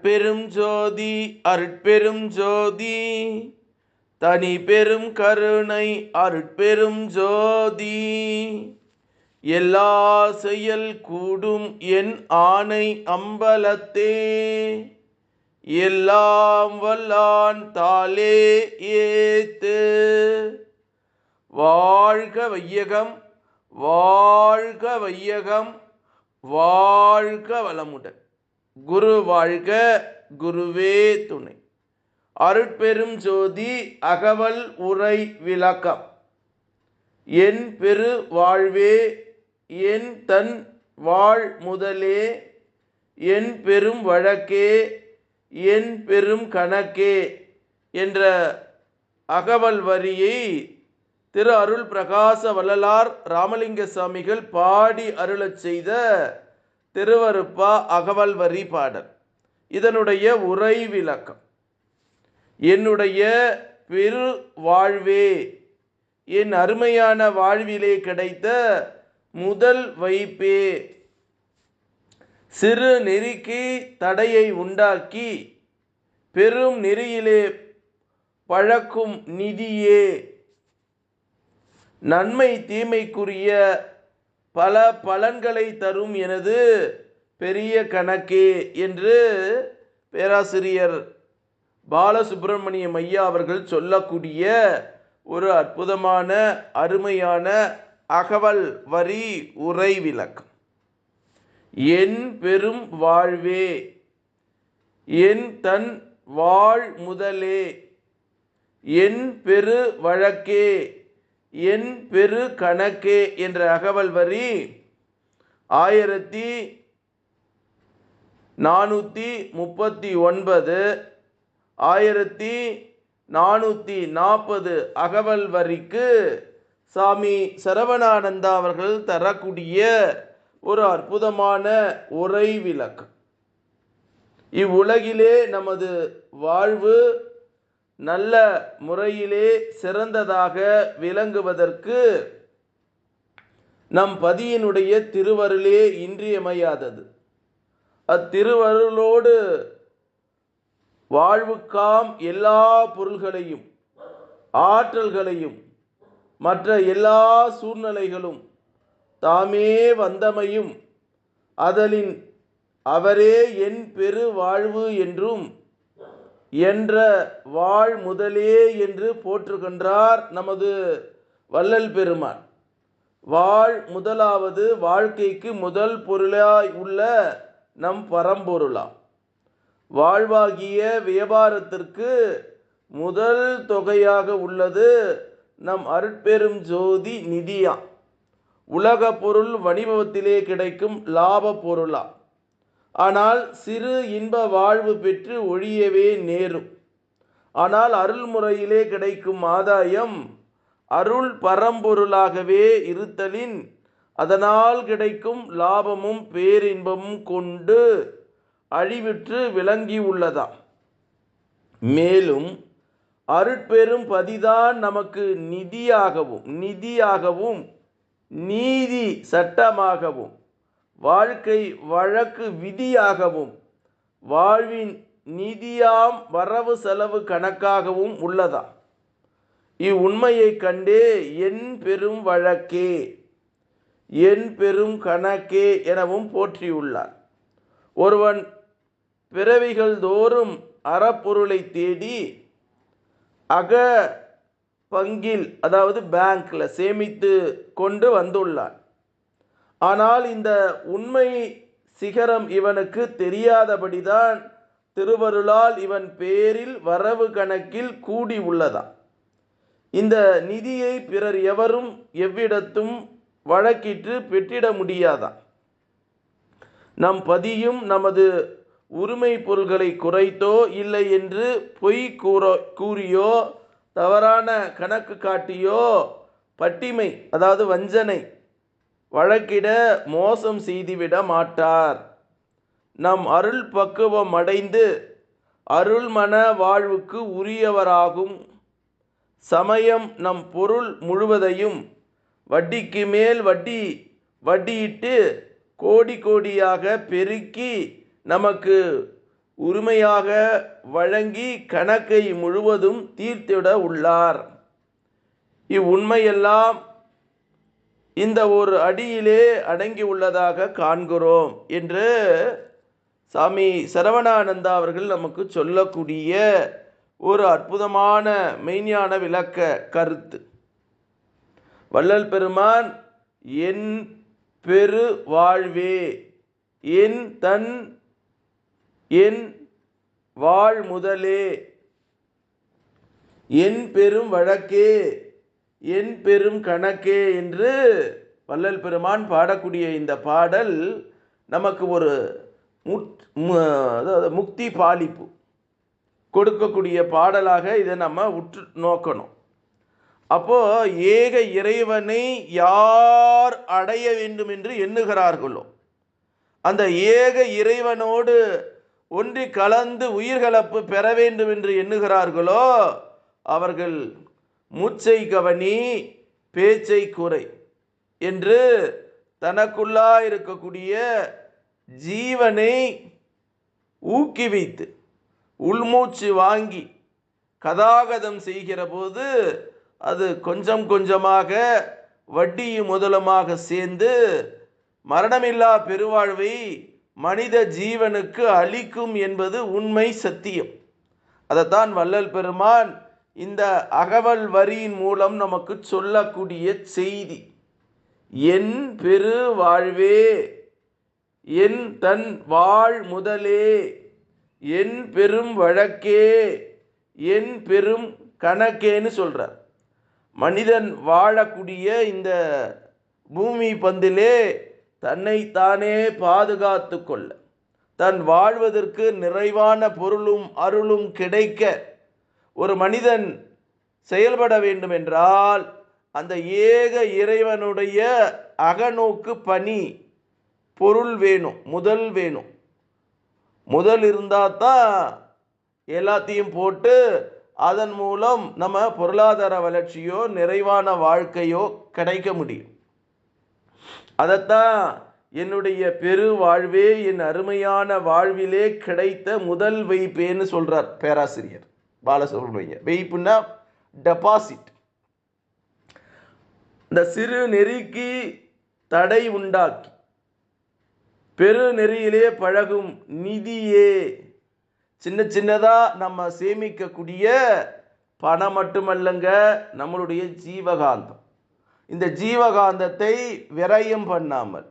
பெரும் ஜோதி அருட்பெரும் ஜோதி தனி பெரும் கருணை அருட்பெரும் ஜோதி எல்லா செயல் கூடும் என் ஆணை அம்பலத்தே எல்லாம் வல்லான் தாளே ஏத்து. வாழ்க வையகம், வாழ்க வையகம், வாழ்க வளமுடன். குரு வாழ்க, குருவே துணை. அருட்பெரும் ஜோதி அகவல் உரை விளக்கம். என் பெரு வாழ்வே, என் தன் வாழ் முதலே, என் பெரும் வழக்கே, என் பெரும் கணக்கே என்ற அகவல் வரியை திரு அருள் பிரகாச வள்ளலார் ராமலிங்க சாமிகள் பாடி அருளச் செய்த திருவருப்பா அகவல் வரி பாடல். இதனுடைய உரை விளக்கம். என்னுடைய பெரு வாழ்வே, என் அருமையான வாழ்விலே கிடைத்த முதல் வைப்பே, சிறு நெறிக்கு தடையை உண்டாக்கி பெரும் நெறியிலே பழக்கும் நிதியே, நன்மை தீமைக்குரிய பல பலன்களை தரும் எனது பெரிய கணக்கே என்று பேராசிரியர் பாலசுப்பிரமணியம் ஐயா அவர்கள் சொல்லக்கூடிய ஒரு அற்புதமான அருமையான அகவல் வரி உரை விளக்கம். என் பெரும் வாழ்வே, என் தன் வாழ் முதலே, என் பெரு வழக்கே, என் பெரு கணக்கே என்ற அகவல் வரி 1439 1440 அகவல் வரிக்கு சாமி சரவணானந்தா அவர்கள் தரக்கூடிய ஒரு அற்புதமான உரை விளக்கம். இவ்வுலகிலே நமது வாழ்வு நல்ல முறையிலே சிறந்ததாக விளங்குவதற்கு நம் பதியினுடைய திருவருளே இன்றியமையாதது. அத்திருவருளோடு வாழ்வுக்காம் எல்லா பொருள்களையும் ஆற்றல்களையும் மற்ற எல்லா சூழ்நிலைகளும் தாமே வந்தமையும் அதலின் அவரே என் பெரு வாழ்வு என்றும் என்ற வாழ் முதலே என்று போற்றுகின்றார் நமது வள்ளல் பெருமான். வாழ் முதலாவது வாழ்க்கைக்கு முதல் பொருளாய் உள்ள நம் பரம்பொருளாம். வாழ்வாகிய வியாபாரத்திற்கு முதல் தொகையாக உள்ளது நம் அருட்பெரும் ஜோதி நிதியாம். உலக பொருள் வணிபத்திலே கிடைக்கும் லாப பொருளாம். ஆனால் சிறு இன்ப வாழ்வு பெற்று ஒழியவே நேரும். ஆனால் அருள்முறையிலே கிடைக்கும் ஆதாயம் அருள் பரம்பொருளாகவே இருத்தலின் அதனால் கிடைக்கும் லாபமும் பேரின்பமும் கொண்டு அழிவிற்று விளங்கியுள்ளதாம். மேலும் அருட்பெரும் பதிதான் நமக்கு நிதியாகவும் நீதி சட்டமாகவும் வாழ்க்கை வழக்கு விதியாகவும் வாழ்வின் நிதியாம் வரவு செலவு கணக்காகவும் உள்ளதா. இவ்வுண்மையை கண்டே என் பெரும் வழக்கே, என் பெரும் கணக்கே எனவும் போற்றியுள்ளார். ஒருவன் பிறவிகள் தோறும் அறப்பொருளை தேடி அக பங்கில் அதாவது பேங்க்ல சேமித்து கொண்டு வந்துள்ளான். ஆனால் இந்த உண்மை சிகரம் இவனுக்கு தெரியாதபடிதான் திருவருளால் இவன் பேரில் வரவு கணக்கில் கூடி உள்ளதா. இந்த நிதியை பிறர் எவரும் எவ்விடத்தும் வழக்கிட்டு பெற்றிட முடியாதா. நம் பதியும் நமது உரிமை பொருள்களை குறைத்தோ இல்லை என்று பொய் கூறியோ தவறான கணக்கு காட்டியோ பட்டிமை அதாவது வஞ்சனை வழக்கிட மோசம் செய்துவிட மாட்டார். நம் அருள் பக்குவம் அடைந்து அருள்மன வாழ்வுக்கு உரியவராகும் சமயம் நம் பொருள் முழுவதையும் வட்டிக்கு மேல் வட்டியிட்டு கோடி கோடியாக பெருக்கி நமக்கு உரிமையாக வழங்கி கணக்கை முழுவதும் தீர்த்திட உள்ளார். இவ்வுண்மையெல்லாம் இந்த ஒரு அடியிலே அடங்கி உள்ளதாக காண்கிறோம் என்று சாமி சரவணானந்தா அவர்கள் நமக்கு சொல்லக்கூடிய ஒரு அற்புதமான மெய்ஞான விளக்க கருத்து. வள்ளல் பெருமான் என் பெரு வாழ்வே, என் வாழ் முதலே, என் பெரும் வழக்கே, என் பெரும் கணக்கே என்று வள்ளல் பெருமான் பாடக்கூடிய இந்த பாடல் நமக்கு ஒரு முக்தி பாலிப்பு கொடுக்கக்கூடிய பாடலாக இதை நம்ம உற்று நோக்கணும். அப்போ ஏக இறைவனை யார் அடைய வேண்டும் என்று எண்ணுகிறார்களோ, அந்த ஏக இறைவனோடு ஒன்றி கலந்து உயிர்கலப்பு பெற வேண்டும் என்று எண்ணுகிறார்களோ அவர்கள் மூச்சை கவனி பேச்சை குறை என்று தனக்குள்ளா இருக்கக்கூடிய ஜீவனை ஊக்குவித்து உள்மூச்சு வாங்கி கதாகதம் செய்கிற போது அது கொஞ்சம் கொஞ்சமாக வட்டியும் முதலுமாக சேர்ந்து மரணமில்லா பெருவாழ்வை மனித ஜீவனுக்கு அளிக்கும் என்பது உண்மை சத்தியம். அதைத்தான் வள்ளல் பெருமான் இந்த அகவல் வரியின் மூலம் நமக்கு சொல்லக்கூடிய செய்தி. என் பெரு வாழ்வே, என் தன் வாழ் முதலே, என் பெரும் வழக்கே, என் பெரும் கணக்கேன்னு சொல்றார். மனிதன் வாழக்கூடிய இந்த பூமி பந்திலே தன்னைத்தானே பாதுகாத்து கொள்ள, தன் வாழ்வதற்கு நிறைவான பொருளும் அருளும் கிடைக்க ஒரு மனிதன் செயல்பட வேண்டும் என்றால் அந்த ஏக இறைவனுடைய அகநோக்கு பணி பொருள் வேணும், முதல் வேணும். முதல் இருந்தால் தான் எல்லாத்தையும் போட்டு அதன் மூலம் நம்ம பொருளாதார வளர்ச்சியோ நிறைவான வாழ்க்கையோ கிடைக்க முடியும். அதைத்தான் என்னுடைய பெரு வாழ்வே, என் அருமையான வாழ்விலே கிடைத்த முதல் வைப்பேன்னு சொல்றார் பேராசிரியர் பாலசுப்ரமணியன். வைப்புன்னா டெபாசிட். இந்த சிறு நெறிக்கு தடை உண்டாக்கி பெரு நெறியிலே பழகும் நிதியே, சின்ன சின்னதாக நம்ம சேமிக்கக்கூடிய பணம் மட்டுமல்லங்க, நம்மளுடைய ஜீவகாந்தம். இந்த ஜீவகாந்தத்தை விரயம் பண்ணாமல்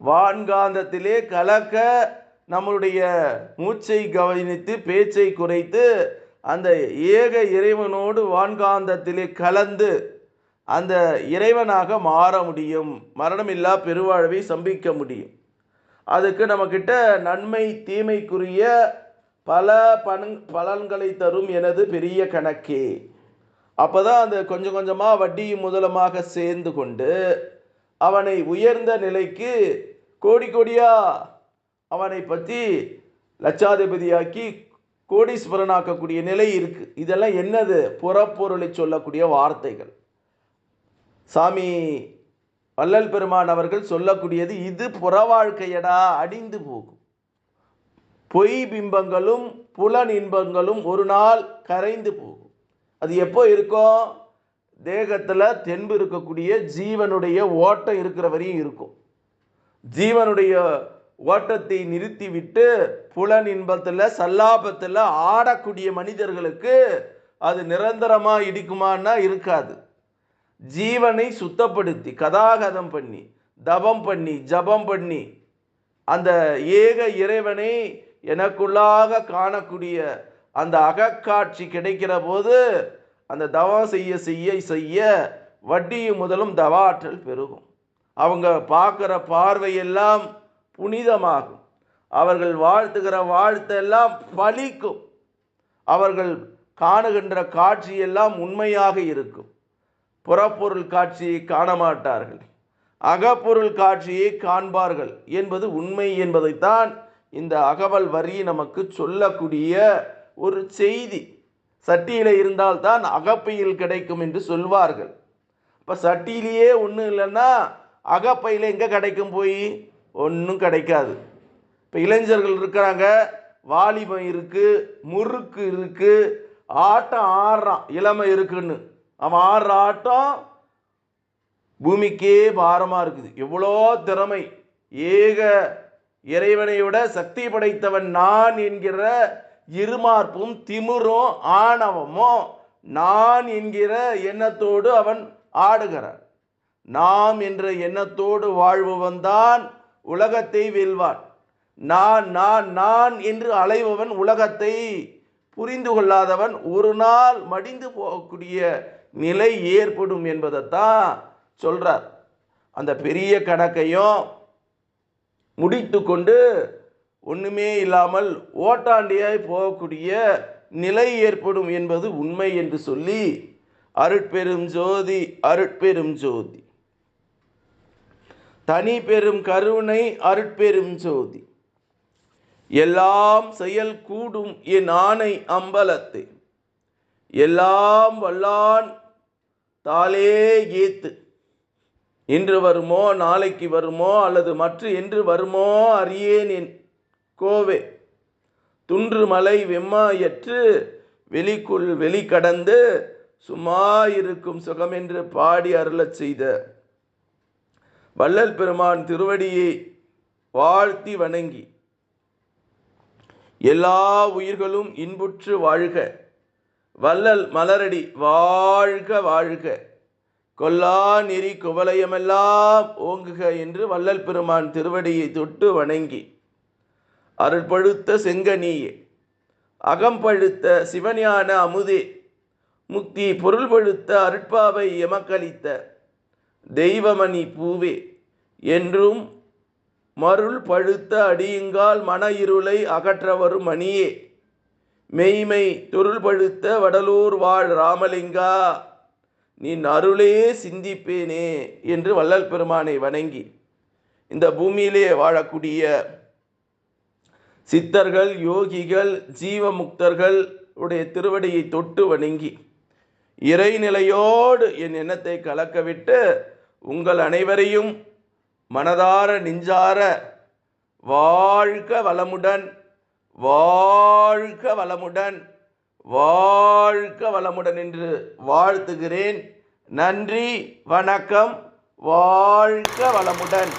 வான்காந்தத்திலே கலக்க நம்மளுடைய மூச்சை கவனித்து பேச்சை குறைத்து அந்த ஏக இறைவனோடு வான்காந்தத்திலே கலந்து அந்த இறைவனாக மாற முடியும், மரணமில்லா பெருவாழ்வை சம்பிக்க முடியும். அதுக்கு நம்மக்கிட்ட நன்மை தீமைக்குரிய பல பலன்களை தரும் எனது பெரிய கணக்கே. அப்போ தான் அந்த கொஞ்சம் கொஞ்சமாக வட்டியும் முதலமாக சேர்ந்து கொண்டு அவனை உயர்ந்த நிலைக்கு கோடி கோடியாக அவனை பற்றி லட்சாதிபதியாக்கி கோடீஸ்வரனாக்கக்கூடிய நிலை இருக்குது. இதெல்லாம் என்னது? புறப்பொருளை சொல்லக்கூடிய வார்த்தைகள். சாமி வள்ளல் பெருமான் அவர்கள் சொல்லக்கூடியது இது புற வாழ்க்கையடா, அடிந்து போகும். பொய் பிம்பங்களும் புலன் இன்பங்களும் ஒரு நாள் கரைந்து போகும். அது எப்போ இருக்கும்? தேகத்தில் தென்பு இருக்கக்கூடிய ஜீவனுடைய ஓட்டம் இருக்கிற வரையும் இருக்கும். ஜீவனுடைய ஓட்டத்தை நிறுத்திவிட்டு புலன் இன்பத்தில் சல்லாபத்தில் ஆடக்கூடிய மனிதர்களுக்கு அது நிரந்தரமாக இடிக்குமான்னா இருக்காது. ஜீவனை சுத்தப்படுத்தி கதாகதம் பண்ணி தபம் பண்ணி ஜபம் பண்ணி அந்த ஏக இறைவனை எனக்குள்ளாக காணக்கூடிய அந்த அகக்காட்சி கிடைக்கிற போது அந்த தவம் செய்ய செய்ய செய்ய வட்டியும் முதலும் தவாற்றல் பெருகும். அவங்க பார்க்குற பார்வையெல்லாம் புனிதமாகும். அவர்கள் வாழ்த்துகிற வாழ்த்தெல்லாம் பலிக்கும். அவர்கள் காணுகின்ற காட்சியெல்லாம் உண்மையாக இருக்கும். புறப்பொருள் காட்சியை காண மாட்டார்கள், அகப்பொருள் காட்சியை காண்பார்கள் என்பது உண்மை என்பதைத்தான் இந்த அகவல் வரி நமக்கு சொல்லக்கூடிய ஒரு செய்தி. சட்டியில் இருந்தால்தான் அகப்பையில் கிடைக்கும் என்று சொல்வார்கள். இப்போ சட்டியிலேயே ஒன்றும் இல்லைன்னா அகப்பையில் எங்கே கிடைக்கும்? போய் ஒன்றும் கிடைக்காது. இப்போ இளைஞர்கள் இருக்கிறாங்க, வாலிபம் இருக்கு, முறுக்கு இருக்கு, ஆட்டம் ஆடுறான், இளமை இருக்குன்னு. அவன் ஆடுற ஆட்டம் பூமிக்கே பாரமா இருக்குது. எவ்வளோ திறமை! ஏக இறைவனை விட சக்தி படைத்தவன் நான் என்கிற இருமார்ப்பும் திமிரும் ஆணவமும் நான் என்கிற எண்ணத்தோடு அவன் ஆடுகிறான். நாம் என்ற எண்ணத்தோடு வாழ்பவன் தான் உலகத்தை வெல்வான். நான் நான் நான் என்று அலைபவன் உலகத்தை புரிந்து கொள்ளாதவன் ஒரு நாள் மடிந்து போகக்கூடிய நிலை ஏற்படும் என்பதைத்தான் சொல்றார். அந்த பெரிய கணக்கையும் முடித்து கொண்டு ஒன்றுமே இல்லாமல் ஓட்டாண்டியாய் போகக்கூடிய நிலை ஏற்படும் என்பது உண்மை என்று சொல்லி அருட்பெரும் ஜோதி அருட்பெரும் ஜோதி தனி பெரும் கருணை அருட்பெரும் ஜோதி எல்லாம் செயல் கூடும் என் ஆணை அம்பலத்தை எல்லாம் வல்லான் தாளே ஏத்து. இன்று வருமோ நாளைக்கு வருமோ அல்லது மற்ற என்று வருமோ அறியேன் என் கோவே துன்று மலை வெம்மாயற்று வெளிக்குள் வெளி கடந்து சும்மா இருக்கும் சுகமென்று பாடி அருளச் செய்த வள்ளல் பெருமான் திருவடியை வாழ்த்தி வணங்கி எல்லா உயிர்களும் இன்புற்று வாழ்க, வள்ளல் மலரடி வாழ்க வாழ்க, கொல்லா நெறி குவலயமெல்லாம் ஓங்குக என்று வள்ளல் பெருமான் திருவடியை தொட்டு வணங்கி அருள்பழுத்த செங்கனியே அகம்பழுத்த சிவஞான அமுதே முக்தி பொருள் பழுத்த அருட்பாவை எமக்களித்த தெய்வமணி பூவே என்றும் மருள் பழுத்த அடியுங்கால் மன இருளை அகற்ற வரும் மணியே மெய்மை தொருள் பழுத்த வடலூர் வாழ் ராமலிங்கா நின் அருளே சிந்திப்பேனே என்று வள்ளல் பெருமானை வணங்கி இந்த பூமியிலே வாழக்கூடிய சித்தர்கள், யோகிகள், ஜீவமுக்தர்கள் உடைய திருவடியை தொட்டு வணங்கி இறைநிலையோடு என் எண்ணத்தை கலக்கவிட்டு உங்கள் அனைவரையும் மனதார நெஞ்சார வாழ்க வளமுடன், வாழ்க வளமுடன், வாழ்க வளமுடன் என்று வாழ்த்துகிறேன். நன்றி, வணக்கம். வாழ்க வளமுடன்.